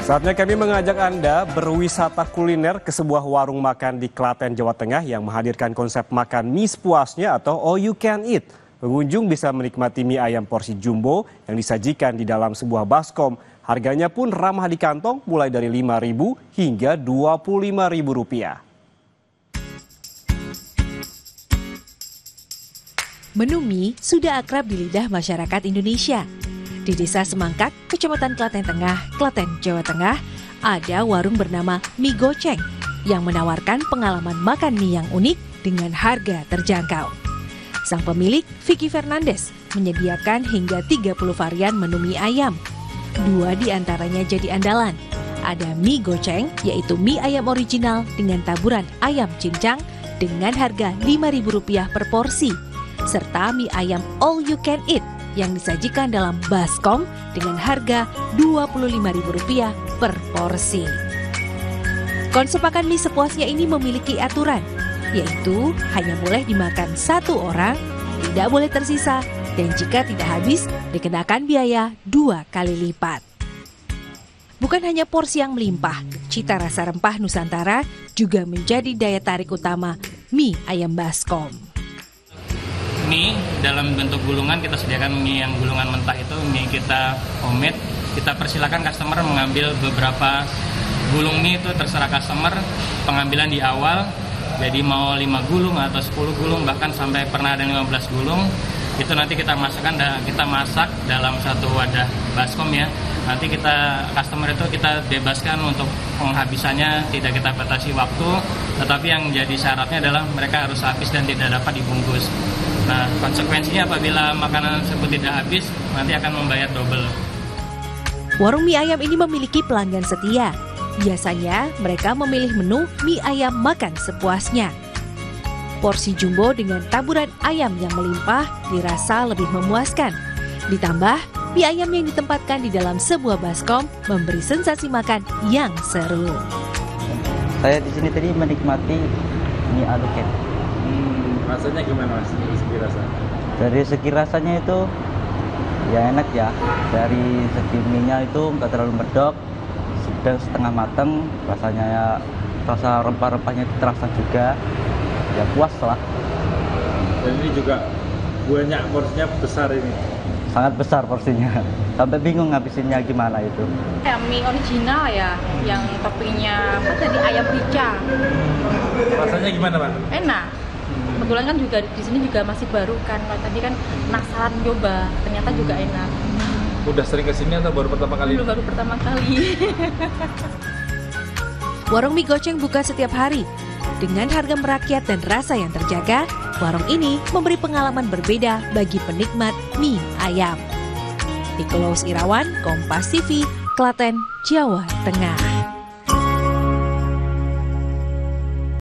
Saatnya kami mengajak Anda berwisata kuliner ke sebuah warung makan di Klaten, Jawa Tengah yang menghadirkan konsep makan mie sepuasnya atau all you can eat. Pengunjung bisa menikmati mie ayam porsi jumbo yang disajikan di dalam sebuah baskom. Harganya pun ramah di kantong mulai dari Rp5.000 hingga Rp25.000. Menu mie sudah akrab di lidah masyarakat Indonesia. Di Desa Semangkak, Kecamatan Klaten Tengah, Klaten, Jawa Tengah, ada warung bernama Mie Goceng yang menawarkan pengalaman makan mie yang unik dengan harga terjangkau. Sang pemilik, Vicky Fernandes, menyediakan hingga 30 varian menu mie ayam. 2 di antaranya jadi andalan. Ada mie goceng, yaitu mie ayam original dengan taburan ayam cincang dengan harga Rp5.000 per porsi, serta mie ayam all you can eat yang disajikan dalam baskom dengan harga Rp25.000 per porsi. Konsep makan mie sepuasnya ini memiliki aturan, yaitu hanya boleh dimakan 1 orang, tidak boleh tersisa, dan jika tidak habis, dikenakan biaya 2 kali lipat. Bukan hanya porsi yang melimpah, cita rasa rempah Nusantara juga menjadi daya tarik utama mie ayam baskom. Mie dalam bentuk gulungan, kita sediakan mie yang gulungan mentah itu mie kita homemade. Kita persilakan customer mengambil beberapa gulung mie, itu terserah customer, pengambilan di awal. Jadi mau 5 gulung atau 10 gulung, bahkan sampai pernah ada 15 gulung. Itu nanti kita masak dalam satu wadah baskom ya. Nanti customer itu kita bebaskan untuk penghabisannya, tidak kita batasi waktu, tetapi yang jadi syaratnya adalah mereka harus habis dan tidak dapat dibungkus. Nah, konsekuensinya apabila makanan tersebut tidak habis, nanti akan membayar double. Warung mie ayam ini memiliki pelanggan setia. Biasanya mereka memilih menu mie ayam makan sepuasnya. Porsi jumbo dengan taburan ayam yang melimpah dirasa lebih memuaskan. Ditambah, mie ayam yang ditempatkan di dalam sebuah baskom memberi sensasi makan yang seru. Saya di sini tadi menikmati mie aluket. Rasanya gimana Mas? Dari segi rasa? Dari segi rasanya itu ya enak ya. Dari segi mie-nya itu nggak terlalu medok, sedang setengah matang. Rasanya ya, rasa rempah-rempahnya terasa juga. Ya puas lah. Dan ini juga banyak, porsinya besar ini. Sangat besar porsinya. Sampai bingung ngabisinnya gimana itu. Ya, mie original ya, yang toppingnya apa tadi, ayam rica. Rasanya gimana Pak? Enak. Kebetulan kan juga di sini juga masih baru kan. Kalau tadi kan penasaran coba, ternyata juga enak. Udah sering kesini atau baru pertama kali? Baru pertama kali. Warung mie goceng buka setiap hari. Dengan harga merakyat dan rasa yang terjaga, warung ini memberi pengalaman berbeda bagi penikmat mie ayam. Nikolaus Irawan, Kompas TV, Klaten, Jawa Tengah.